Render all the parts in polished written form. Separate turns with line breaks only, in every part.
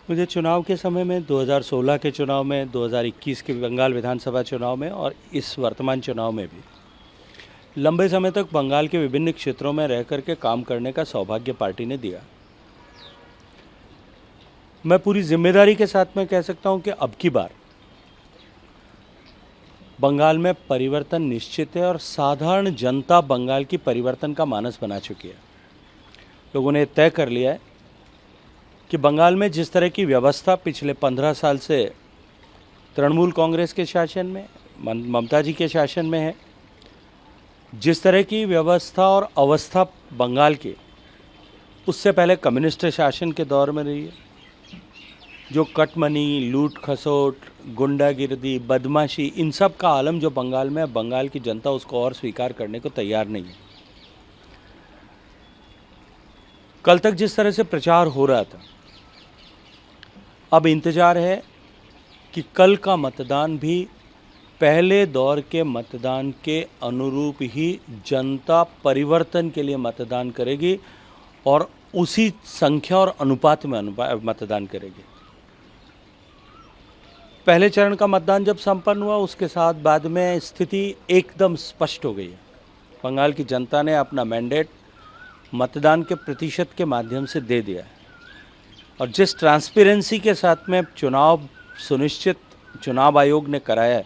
मुझे चुनाव के समय में 2016 के चुनाव में, 2021 के बंगाल विधानसभा चुनाव में और इस वर्तमान चुनाव में भी लंबे समय तक बंगाल के विभिन्न क्षेत्रों में रह करके काम करने का सौभाग्य पार्टी ने दिया। मैं पूरी जिम्मेदारी के साथ में कह सकता हूं कि अब की बार बंगाल में परिवर्तन निश्चित है और साधारण जनता बंगाल की परिवर्तन का मानस बना चुकी है। लोगों ने तय कर लिया है कि बंगाल में जिस तरह की व्यवस्था पिछले 15 साल से तृणमूल कांग्रेस के शासन में, ममता जी के शासन में है, जिस तरह की व्यवस्था और अवस्था बंगाल की उससे पहले कम्युनिस्ट शासन के दौर में रही है। जो कटमनी, लूट खसोट, गुंडागिर्दी, बदमाशी, इन सब का आलम जो बंगाल में है, बंगाल की जनता उसको और स्वीकार करने को तैयार नहीं है। कल तक जिस तरह से प्रचार हो रहा था, अब इंतजार है कि कल का मतदान भी पहले दौर के मतदान के अनुरूप ही जनता परिवर्तन के लिए मतदान करेगी और उसी संख्या और अनुपात में मतदान करेगी। पहले चरण का मतदान जब संपन्न हुआ, उसके साथ बाद में स्थिति एकदम स्पष्ट हो गई है। बंगाल की जनता ने अपना मैंडेट मतदान के प्रतिशत के माध्यम से दे दिया है और जिस ट्रांसपेरेंसी के साथ में चुनाव सुनिश्चित चुनाव आयोग ने कराया है,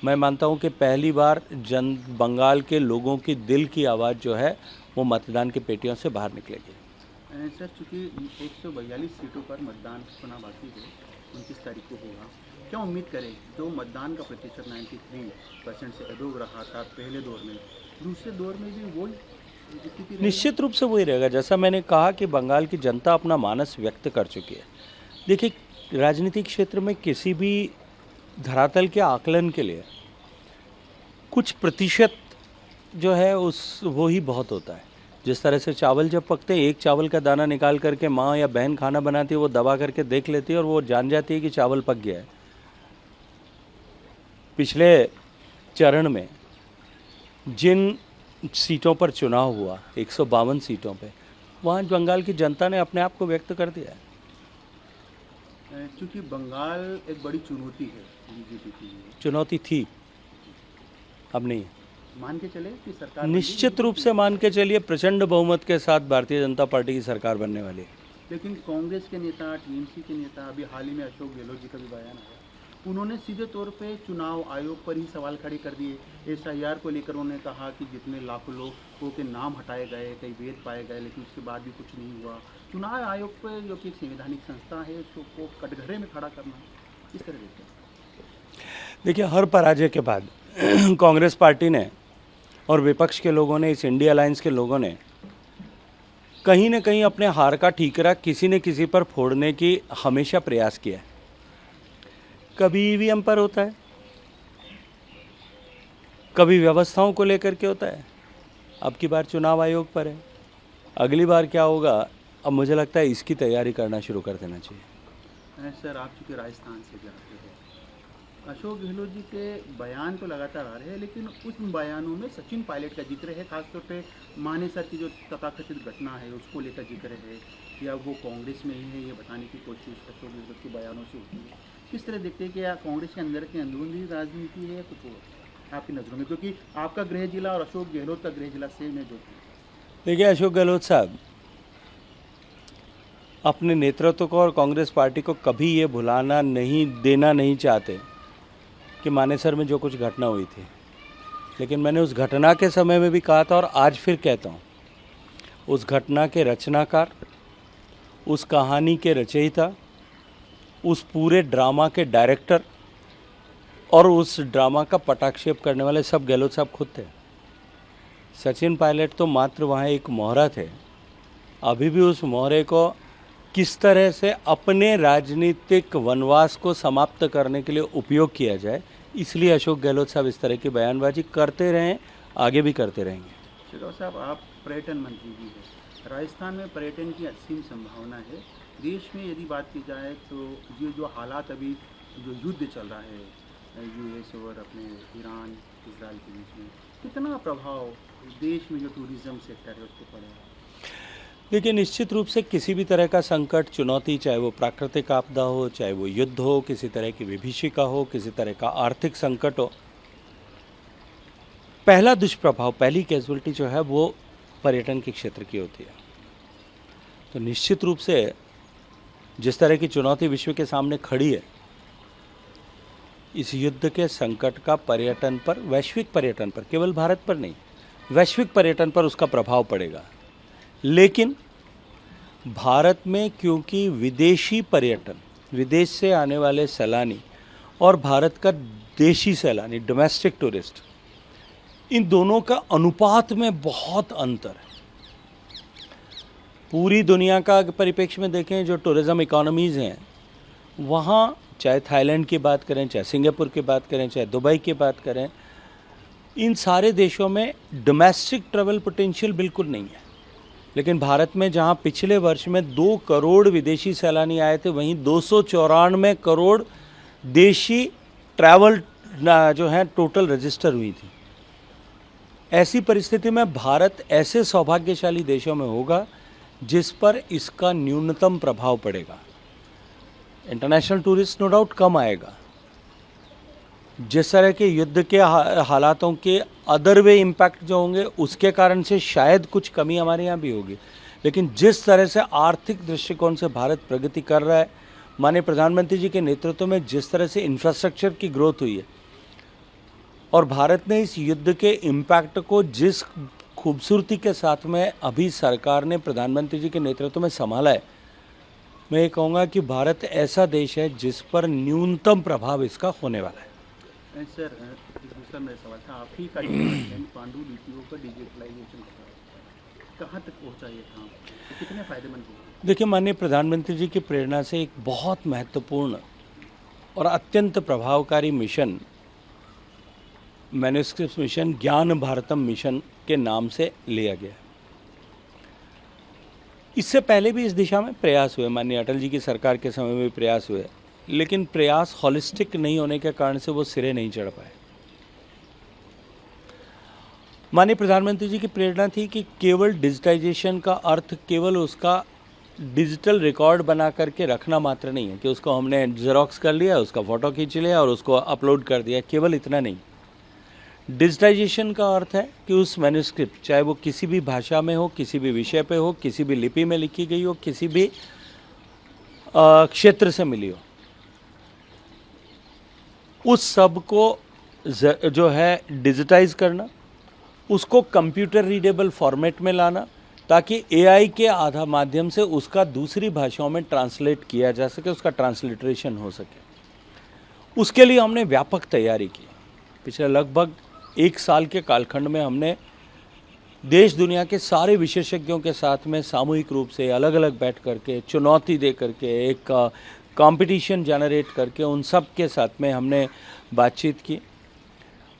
मैं मानता हूं कि पहली बार बंगाल के लोगों की दिल की आवाज़ जो है वो मतदान की पेटियों से बाहर निकलेगी।
सर, चूँकि 142 सीटों पर मतदान होना बाकी है, 29 तारीख को होगा, क्या उम्मीद करें? जो मतदान का प्रतिशत 93% से अबव रहा था पहले दौर में, दूसरे दौर में भी वही स्थिति रहेगी?
निश्चित रूप से वही रहेगा। जैसा मैंने कहा कि बंगाल की जनता अपना मानस व्यक्त कर चुकी है। देखिए, राजनीतिक क्षेत्र में किसी भी धरातल के आकलन के लिए कुछ प्रतिशत जो है वो ही बहुत होता है। जिस तरह से चावल जब पकते हैं, एक चावल का दाना निकाल करके माँ या बहन खाना बनाती है, वो दबा करके देख लेती है और वो जान जाती है कि चावल पक गया है। पिछले चरण में जिन सीटों पर चुनाव हुआ, 152 सीटों पे, वहाँ बंगाल की जनता ने अपने आप को व्यक्त कर दिया है।
क्योंकि बंगाल एक बड़ी चुनौती है बीजेपी के लिए।
चुनौती थी, अब नहीं है।
मान के चले कि सरकार
निश्चित रूप से मान के चलिए, प्रचंड बहुमत के साथ भारतीय जनता पार्टी की सरकार बनने वाली है।
लेकिन कांग्रेस के नेता, टीएमसी के नेता, अभी हाल ही में अशोक गहलोत जी का भी बयान आया, उन्होंने सीधे तौर पे चुनाव आयोग पर ही सवाल खड़े कर दिए। एसआईआर को लेकर उन्होंने कहा कि जितने लाखों लोगों के नाम हटाए गए, कई वेद पाए गए, लेकिन उसके बाद भी कुछ नहीं हुआ। चुनाव आयोग पर, जो कि एक संवैधानिक संस्था है, उसको कटघरे में खड़ा करना, किस तरह देखते हैं?
देखिए, हर पराजय के बाद कांग्रेस पार्टी ने और विपक्ष के लोगों ने, इस इंडिया अलायंस के लोगों ने कहीं न कहीं अपने हार का ठीकरा किसी न किसी पर फोड़ने की हमेशा प्रयास किया है। कभी ईवीएम पर होता है, कभी व्यवस्थाओं को लेकर के होता है, अब की बार चुनाव आयोग पर है। अगली बार क्या होगा, अब मुझे लगता है इसकी तैयारी करना शुरू कर देना चाहिए।
सर, आप चूँकि राजस्थान से जाते हैं, अशोक गहलोत जी के बयान तो लगातार आ रहे हैं, लेकिन उस बयानों में सचिन पायलट का जिक्र है, खासतौर पे मानेसर की जो तथाकथित घटना है उसको लेकर जिक्र है, या वो कांग्रेस में ही है, ये बताने की कोशिश अशोक गहलोत के बयानों से होती है। किस तरह देखते हैं कि या कांग्रेस के अंदर की अंदरूनी राजनीति है कुछ और आपकी नज़रों में, क्योंकि आपका गृह जिला और अशोक गहलोत का गृह जिला सेम है? जो
देखिए, अशोक गहलोत साहब अपने नेतृत्व को और कांग्रेस पार्टी को कभी ये भुलाना नहीं चाहते कि मानेसर में जो कुछ घटना हुई थी। लेकिन मैंने उस घटना के समय में भी कहा था और आज फिर कहता हूँ, उस घटना के रचनाकार, उस कहानी के रचयिता, उस पूरे ड्रामा के डायरेक्टर और उस ड्रामा का पटाक्षेप करने वाले सब गहलोत साहब खुद थे। सचिन पायलट तो मात्र वहाँ एक मोहरा थे। अभी भी उस मोहरे को किस तरह से अपने राजनीतिक वनवास को समाप्त करने के लिए उपयोग किया जाए, इसलिए अशोक गहलोत साहब इस तरह की बयानबाजी करते रहें, आगे भी करते रहेंगे।
शेखावत साहब, आप पर्यटन मंत्री भी हैं। राजस्थान में पर्यटन की असीम संभावना है। देश में यदि बात की जाए तो ये जो हालात अभी, जो युद्ध चल रहा है यूएस और अपने ईरान इजराइल के बीच में, कितना प्रभाव देश में जो टूरिज़्म सेक्टर है उस पर पड़ेगा?
देखिए, निश्चित रूप से किसी भी तरह का संकट, चुनौती, चाहे वो प्राकृतिक आपदा हो, चाहे वो युद्ध हो, किसी तरह की विभीषिका हो, किसी तरह का आर्थिक संकट हो, पहला दुष्प्रभाव, पहली कैजुअलिटी जो है वो पर्यटन के क्षेत्र की होती है। तो निश्चित रूप से जिस तरह की चुनौती विश्व के सामने खड़ी है, इस युद्ध के संकट का पर्यटन पर, वैश्विक पर्यटन पर, केवल भारत पर नहीं, वैश्विक पर्यटन पर उसका प्रभाव पड़ेगा। लेकिन भारत में क्योंकि विदेशी पर्यटन, विदेश से आने वाले सैलानी और भारत का देशी सैलानी, डोमेस्टिक टूरिस्ट, इन दोनों का अनुपात में बहुत अंतर है। पूरी दुनिया का परिप्रेक्ष्य में देखें, जो टूरिज़्म इकोनॉमीज़ हैं, वहाँ चाहे थाईलैंड की बात करें, चाहे सिंगापुर की बात करें, चाहे दुबई की बात करें, इन सारे देशों में डोमेस्टिक ट्रैवल पोटेंशियल बिल्कुल नहीं है। लेकिन भारत में जहाँ पिछले वर्ष में 2 करोड़ विदेशी सैलानी आए थे, वहीं 294 करोड़ देशी ट्रैवल जो है टोटल रजिस्टर हुई थी। ऐसी परिस्थिति में भारत ऐसे सौभाग्यशाली देशों में होगा जिस पर इसका न्यूनतम प्रभाव पड़ेगा। इंटरनेशनल टूरिस्ट नो डाउट कम आएगा। जिस तरह के युद्ध के हालातों के अदर वे इम्पैक्ट जो होंगे, उसके कारण से शायद कुछ कमी हमारे यहाँ भी होगी। लेकिन जिस तरह से आर्थिक दृष्टिकोण से भारत प्रगति कर रहा है, माननीय प्रधानमंत्री जी के नेतृत्व में जिस तरह से इंफ्रास्ट्रक्चर की ग्रोथ हुई है, और भारत ने इस युद्ध के इम्पैक्ट को जिस खूबसूरती के साथ में अभी सरकार ने प्रधानमंत्री जी के नेतृत्व में संभाला है, मैं ये कहूँगा कि भारत ऐसा देश है जिस पर न्यूनतम प्रभाव इसका होने वाला है।
सर, दूसरा मेरा सवाल था, आप ही का पांडुलिपियों का डिजिटलाइजेशन कहाँ तक पहुँचा ये काम, कितने फायदेमंद होगा?
देखिए, माननीय प्रधानमंत्री जी की प्रेरणा से एक बहुत महत्वपूर्ण और अत्यंत प्रभावकारी मिशन, मैन्युस्क्रिप्ट मिशन, ज्ञान भारतम मिशन के नाम से लिया गया। इससे पहले भी इस दिशा में प्रयास हुए, माननीय अटल जी की सरकार के समय में भी प्रयास हुए, लेकिन प्रयास हॉलिस्टिक नहीं होने के कारण से वो सिरे नहीं चढ़ पाए। माननीय प्रधानमंत्री जी की प्रेरणा थी कि केवल डिजिटाइजेशन का अर्थ केवल उसका डिजिटल रिकॉर्ड बना करके रखना मात्र नहीं है कि उसको हमने जेरोक्स कर लिया, उसका फ़ोटो खींच लिया और उसको अपलोड कर दिया, केवल इतना नहीं। डिजिटाइजेशन का अर्थ है कि उस मैन्युस्क्रिप्ट, चाहे वो किसी भी भाषा में हो, किसी भी विषय पे हो, किसी भी लिपि में लिखी गई हो, किसी भी क्षेत्र से मिली हो, उस सब को जो है डिजिटाइज करना, उसको कंप्यूटर रीडेबल फॉर्मेट में लाना, ताकि एआई के आधा माध्यम से उसका दूसरी भाषाओं में ट्रांसलेट किया जा सके, उसका ट्रांसलिट्रेशन हो सके। उसके लिए हमने व्यापक तैयारी की। पिछले लगभग 1 साल के कालखंड में हमने देश दुनिया के सारे विशेषज्ञों के साथ में सामूहिक रूप से अलग अलग बैठ करके, चुनौती दे करके, एक कंपटीशन जनरेट करके उन सब के साथ में हमने बातचीत की।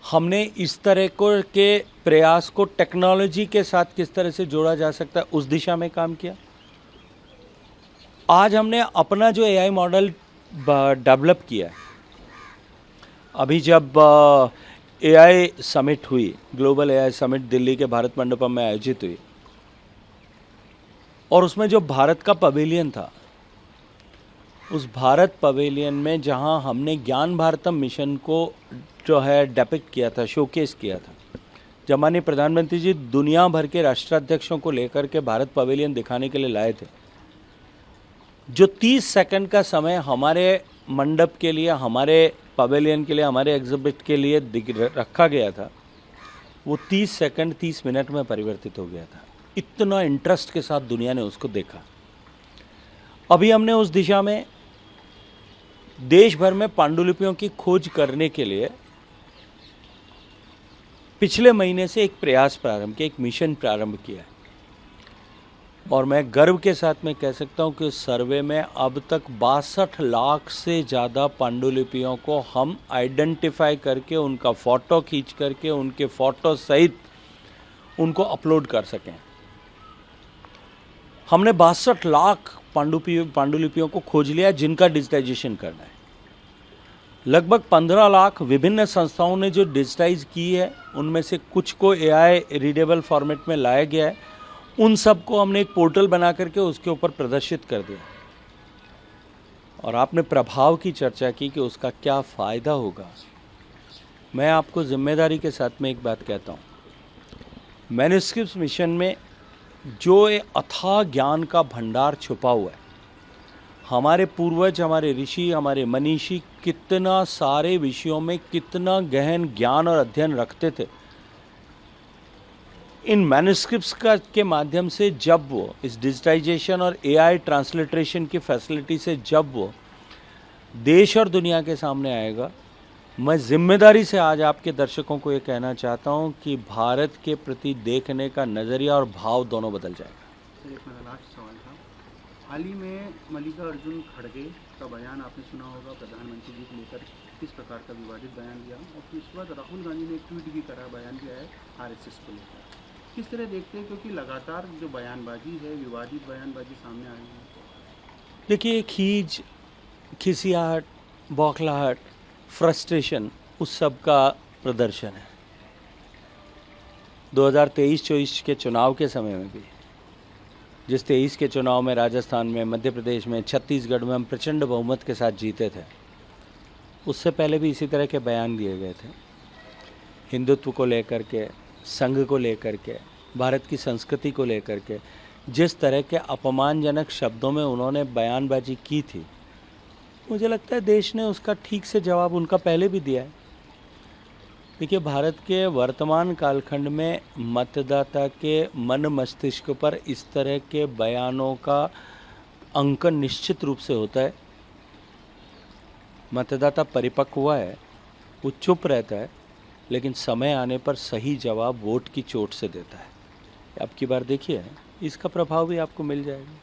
हमने इस तरह के प्रयास को टेक्नोलॉजी के साथ किस तरह से जोड़ा जा सकता है, उस दिशा में काम किया। आज हमने अपना जो एआई मॉडल डेवलप किया है, अभी जब एआई समिट हुई, ग्लोबल एआई समिट दिल्ली के भारत मंडपम में आयोजित हुई, और उसमें जो भारत का पवेलियन था, उस भारत पवेलियन में जहां हमने ज्ञान भारतम मिशन को जो है डेपिक्ट किया था, शोकेस किया था, जब माननीय प्रधानमंत्री जी दुनिया भर के राष्ट्राध्यक्षों को लेकर के भारत पवेलियन दिखाने के लिए लाए थे, जो 30 सेकंड का समय हमारे मंडप के लिए, हमारे पवेलियन के लिए, हमारे एग्जिबिट के लिए रखा गया था, वो 30 सेकंड 30 मिनट में परिवर्तित हो गया था। इतना इंटरेस्ट के साथ दुनिया ने उसको देखा। अभी हमने उस दिशा में देश भर में पांडुलिपियों की खोज करने के लिए पिछले महीने से एक प्रयास प्रारंभ किया, एक मिशन प्रारंभ किया है। और मैं गर्व के साथ में कह सकता हूं कि उस सर्वे में अब तक 62 लाख से ज़्यादा पांडुलिपियों को हम आइडेंटिफाई करके, उनका फ़ोटो खींच करके, उनके फ़ोटो सहित उनको अपलोड कर सकें। हमने 62 लाख पांडुलिपियों को खोज लिया जिनका डिजिटाइजेशन करना है। लगभग 15 लाख विभिन्न संस्थाओं ने जो डिजिटाइज की है, उनमें से कुछ को एआई रीडेबल फॉर्मेट में लाया गया है, उन सब को हमने एक पोर्टल बना करके उसके ऊपर प्रदर्शित कर दिया। और आपने प्रभाव की चर्चा की कि उसका क्या फ़ायदा होगा। मैं आपको जिम्मेदारी के साथ में एक बात कहता हूँ, मैन्युस्क्रिप्ट्स मिशन में जो अथाह ज्ञान का भंडार छुपा हुआ है, हमारे पूर्वज, हमारे ऋषि, हमारे मनीषी कितना सारे विषयों में कितना गहन ज्ञान और अध्ययन रखते थे, इन मैन्युस्क्रिप्ट्स के माध्यम से जब वो इस डिजिटाइजेशन और एआई ट्रांसलिट्रेशन की फैसिलिटी से जब वो देश और दुनिया के सामने आएगा, मैं जिम्मेदारी से आज आपके दर्शकों को ये कहना चाहता हूँ कि भारत के प्रति देखने का नज़रिया और भाव दोनों बदल जाएगा।
सर, एक मेरा लास्ट सवाल था। हाल ही में मल्लिकार्जुन खड़गे का बयान आपने सुना होगा, प्रधानमंत्री जी को लेकर किस प्रकार का विवादित बयान दिया, और उसके बाद राहुल गांधी ने एक ट्वीट भी करा, बयान दिया है आरएसएस को लेकर। किस तरह देखते हैं, क्योंकि लगातार जो बयानबाजी है, विवादित बयानबाजी सामने आ रही है?
देखिए, खींच, खिसियाहट, बौखलाहट, फ्रस्ट्रेशन उस सब का प्रदर्शन है। 2023-24 के चुनाव के समय में भी, जिस 23 के चुनाव में राजस्थान में, मध्य प्रदेश में, छत्तीसगढ़ में हम प्रचंड बहुमत के साथ जीते थे, उससे पहले भी इसी तरह के बयान दिए गए थे। हिंदुत्व को लेकर के, संघ को लेकर के, भारत की संस्कृति को लेकर के जिस तरह के अपमानजनक शब्दों में उन्होंने बयानबाजी की थी, मुझे लगता है देश ने उसका ठीक से जवाब उनका पहले भी दिया है। देखिए, भारत के वर्तमान कालखंड में मतदाता के मन मस्तिष्क पर इस तरह के बयानों का अंकन निश्चित रूप से होता है। मतदाता परिपक्व हुआ है, वो चुप रहता है, लेकिन समय आने पर सही जवाब वोट की चोट से देता है। अब की बार देखिए, इसका प्रभाव भी आपको मिल जाएगा।